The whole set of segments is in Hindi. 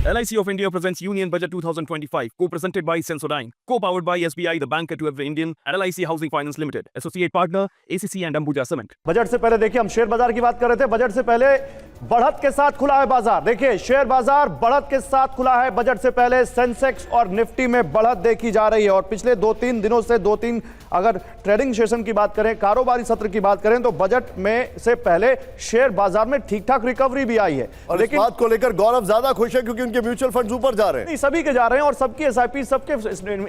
LIC of India presents Union Budget 2025, co-presented by Sensodyne, co-powered by SBI, the banker to every Indian, and LIC Housing Finance Limited, associate partner ACC and Ambuja Cement. Budget से पहले देखिए हम शेयर बाजार की बात कर रहे थे। बजट से पहले बढ़त के साथ खुला है बाजार। देखिए शेयर बाजार बढ़त के साथ खुला है। बजट से पहले सेंसेक्स और निफ्टी में बढ़त देखी जा रही है और पिछले 2-3 दिनों से अगर ट्रेडिंग सेशन की बात करें, कारोबारी सत्र की बात करें, तो बजट में से पहले शेयर बाजार में ठीक ठाक रिकवरी भी आई है। और लेकिन इस बात को लेकर गौरव ज्यादा खुश है क्योंकि उनके म्यूचुअल फंड्स ऊपर जा रहे हैं। नहीं, सभी के जा रहे हैं और सबकी एसआईपी, सबके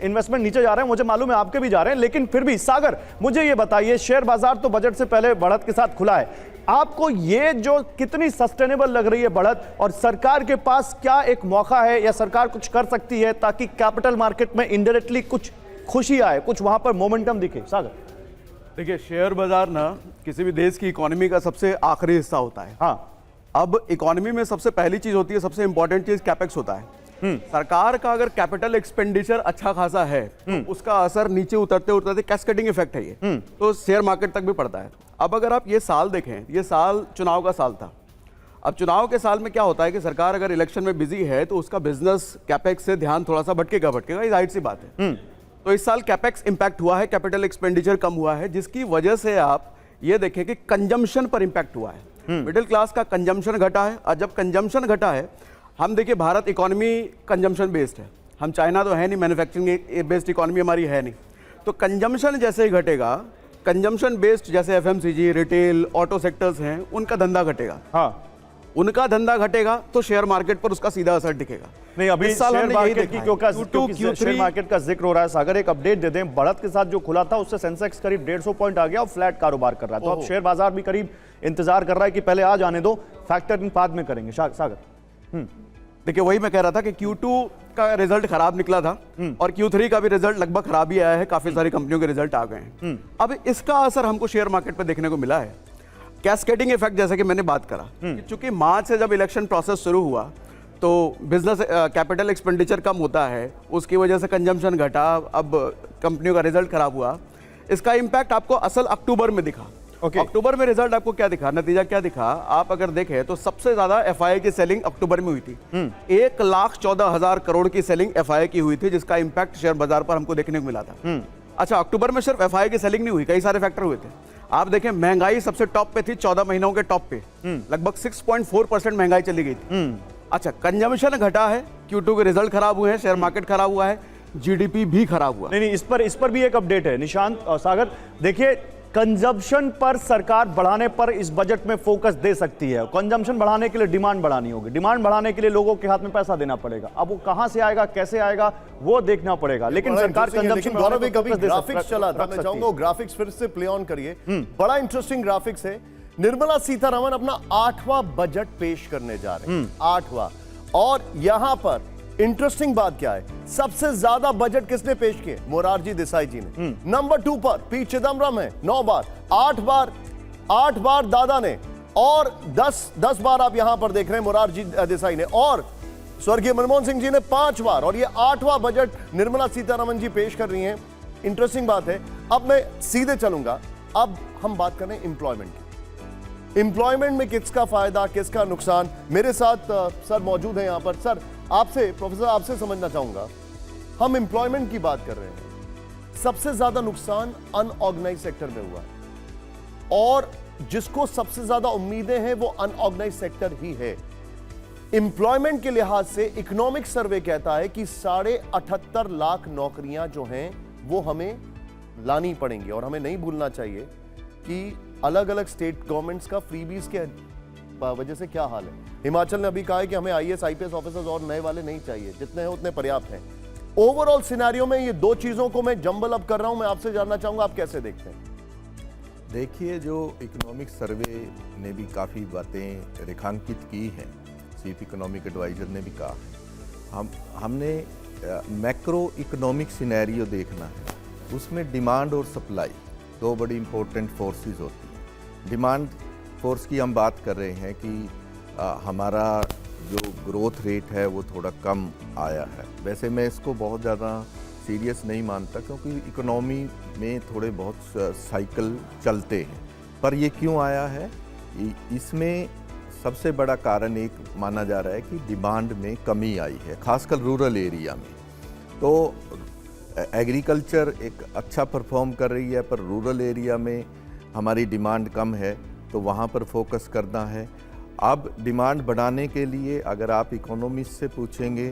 इन्वेस्टमेंट नीचे जा रहे हैं। मुझे मालूम है आपके भी जा रहे हैं, लेकिन फिर भी सागर मुझे ये बताइए, शेयर बाजार तो बजट से पहले बढ़त के साथ खुला है, आपको ये जो कितनी सस्टेनेबल लग रही है बढ़त, और सरकार के पास क्या एक मौका है या सरकार कुछ कर सकती है ताकि कैपिटल मार्केट में इनडायरेक्टली कुछ खुशी आए, कुछ वहां पर मोमेंटम दिखे? सागर देखिए, शेयर बाजार ना किसी भी देश की इकोनॉमी का सबसे आखिरी हिस्सा होता है। हाँ, अब इकोनॉमी में सबसे पहली चीज होती है, सबसे इंपॉर्टेंट चीज कैपेक्स होता है। सरकार का अगर कैपिटल एक्सपेंडिचर अच्छा खासा है तो उसका असर नीचे उतरते उतरते कैस्केडिंग इफेक्ट है ये, तो शेयर मार्केट तक भी पड़ता है। अब अगर आप ये साल देखें, ये साल चुनाव का साल था। अब चुनाव के साल में क्या होता है कि सरकार अगर इलेक्शन में बिजी है तो उसका बिजनेस कैपेक्स से ध्यान थोड़ा सा भटकेगा, ये जाहिर सी बात है। तो इस साल कैपेक्स इंपैक्ट हुआ है, कैपिटल एक्सपेंडिचर कम हुआ है, जिसकी वजह से आप ये देखें कि कंजम्पशन पर इंपैक्ट हुआ है। मिडिल क्लास का कंजम्पशन घटा है, और जब कंजम्पशन घटा है, हम देखिए भारत इकोनॉमी कंजम्पशन बेस्ड है, हम चाइना तो है नहीं, मैन्युफैक्चरिंग बेस्ड इकोनॉमी हमारी है नहीं। तो कंजम्पशन जैसे ही घटेगा, कंजम्पशन बेस्ड जैसे एफएमसीजी, रिटेल, ऑटो सेक्टर्स हैं, उनका धंधा घटेगा। हाँ, उनका धंधा घटेगा तो शेयर मार्केट पर उसका सीधा असर दिखेगा। नहीं, अभी इस साल शेयर हमने यही मार्केट की देखा है। क्योंकि शेयर मार्केट का जिक्र हो रहा है, सागर एक अपडेट दे दें। बढ़त के साथ जो खुला था उससे सेंसेक्स करीब 150 पॉइंट आ गया और फ्लैट कारोबार कर रहा है। तो अब शेयर बाजार भी करीब इंतजार कर रहा है कि पहले आ जाने दो, फैक्टर इन बाद में करेंगे। सागर देखिए, वही मैं कह रहा था कि Q2 का रिजल्ट खराब निकला था और Q3 का भी रिजल्ट लगभग खराब ही आया है, काफी सारी कंपनियों के रिजल्ट आ गए हैं। अब इसका असर हमको शेयर मार्केट पर देखने को मिला है, कैस्केडिंग इफेक्ट, जैसे कि मैंने बात करा। क्योंकि मार्च से जब इलेक्शन प्रोसेस शुरू हुआ तो बिजनेस कैपिटल एक्सपेंडिचर कम होता है, उसकी वजह से कंजम्पशन घटा, अब कंपनियों का रिजल्ट खराब हुआ। इसका इंपैक्ट आपको असल अक्टूबर में दिखा। अक्टूबर में रिजल्ट आपको क्या दिखा, नतीजा क्या दिखा, आप अगर देखें तो सबसे ज्यादा एफआई की सेलिंग अक्टूबर में हुई थी। 1,14,000 करोड़ की सेलिंग एफआई की हुई थी, जिसका इंपैक्ट शेयर बाजार पर हमको देखने को मिला था। अच्छा, अक्टूबर में सिर्फ एफआई की सेलिंग नहीं हुई, कई सारे फैक्टर हुए थे। आप देखें, महंगाई सबसे टॉप पे थी, 14 महीनों के टॉप पे लगभग 6.4% महंगाई चली गई थी। अच्छा, कंजम्पशन घटा है, Q2 के रिजल्ट खराब हुए हैं, शेयर मार्केट खराब हुआ है, जीडीपी भी खराब हुआ। नहीं, इस पर भी एक अपडेट है निशांत और सागर। देखिए, कंजम्पशन पर सरकार बढ़ाने पर इस बजट में फोकस दे सकती है। कंजम्पशन बढ़ाने के लिए डिमांड बढ़ानी होगी, डिमांड बढ़ाने के लिए लोगों के हाथ में पैसा देना पड़ेगा। अब वो कहां से आएगा, कैसे आएगा, वो देखना पड़ेगा। लेकिन सरकार कंजम्पशन गौरव, कभी ग्राफिक्स चला था, मैं चाहूंगा ग्राफिक्स फिर से प्ले ऑन करिए। बड़ा इंटरेस्टिंग ग्राफिक्स है। निर्मला सीतारमण अपना 8वां बजट पेश करने जा रहे हैं, 8वां। और यहां पर इंटरेस्टिंग बात क्या है, सबसे ज्यादा बजट किसने पेश किए? मोरारजी देसाई जी ने। नंबर 2 पर पी चिदम्बरम है, 9 बार। 8 बार दादा ने, और 10 बार आप यहां पर देख रहे हैं मोरारजी देसाई ने, और स्वर्गीय मनमोहन सिंह जी ने 5 बार। और ये 8वां बजट निर्मला सीतारमण जी पेश कर रही हैं। इंटरेस्टिंग बात है। अब मैं सीधे चलूंगा, अब हम बात करें एम्प्लॉयमेंट की। एम्प्लॉयमेंट में किसका फायदा, किसका नुकसान? मेरे साथ सर मौजूद हैं यहां पर। सर, आपसे, प्रोफेसर, आपसे समझना चाहूंगा, हम एम्प्लॉयमेंट की बात कर रहे हैं, सबसे ज्यादा नुकसान अनऑर्गेनाइज सेक्टर में हुआ है, और जिसको सबसे ज्यादा उम्मीदें हैं वो अनऑर्गेनाइज सेक्टर ही है। एम्प्लॉयमेंट के लिहाज से इकोनॉमिक सर्वे कहता है कि 78.5 लाख नौकरियां जो हैं वो हमें लानी पड़ेंगी। और हमें नहीं भूलना चाहिए कि अलग अलग स्टेट गवर्नमेंट्स का फ्रीबीज के वजह से क्या हाल है। हिमाचल ने अभी कहा है कि हमें आईएएस आईपीएस ऑफिसर्स और नए वाले नहीं चाहिए, जितने हैं उतने पर्याप्त हैं। ओवरऑल सिनेरियो में ये दो चीजों को मैं जंबल अप कर रहा हूं, मैं आपसे जानना चाहूंगा आप कैसे देखते हैं? देखिए, जो इकोनॉमिक सर्वे ने भी काफ़ी बातें रेखांकित की हैं, चीफ इकोनॉमिक एडवाइजर ने भी कहा, हमने मैक्रो इकोनॉमिक सिनेरियो देखना है। उसमें डिमांड और सप्लाई दो बड़ी इंपॉर्टेंट फोर्सेस होती हैं। डिमांड फोर्स की हम बात कर रहे हैं कि हमारा जो ग्रोथ रेट है वो थोड़ा कम आया है। वैसे मैं इसको बहुत ज़्यादा सीरियस नहीं मानता, क्योंकि इकोनॉमी में थोड़े बहुत साइकिल चलते हैं। पर ये क्यों आया है, इसमें सबसे बड़ा कारण एक माना जा रहा है कि डिमांड में कमी आई है, खासकर रूरल एरिया में। तो एग्रीकल्चर एक अच्छा परफॉर्म कर रही है, पर रूरल एरिया में हमारी डिमांड कम है, तो वहाँ पर फोकस करना है। अब डिमांड बढ़ाने के लिए अगर आप इकोनॉमिस्ट से पूछेंगे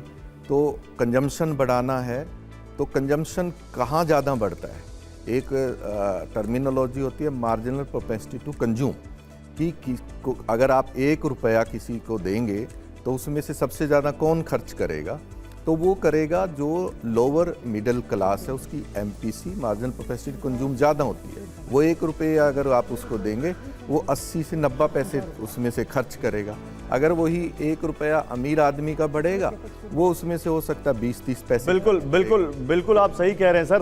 तो कंजम्पशन बढ़ाना है, तो कंजम्पशन कहाँ ज़्यादा बढ़ता है? एक टर्मिनोलॉजी होती है मार्जिनल प्रोपेंसिटी टू कंज्यूम, कि अगर आप 1 रुपया किसी को देंगे तो उसमें से सबसे ज़्यादा कौन खर्च करेगा? तो वो करेगा जो लोअर मिडिल क्लास है, उसकी MPC marginal propensity to consume ज़्यादा होती है। वो 1 रुपया अगर आप उसको देंगे वो 80 से 90 पैसे उसमें से खर्च करेगा। अगर वही 1 रुपया अमीर आदमी का बढ़ेगा वो उसमें से हो सकता है 20-30 पैसे। बिल्कुल बिल्कुल बिल्कुल आप सही कह रहे हैं सर।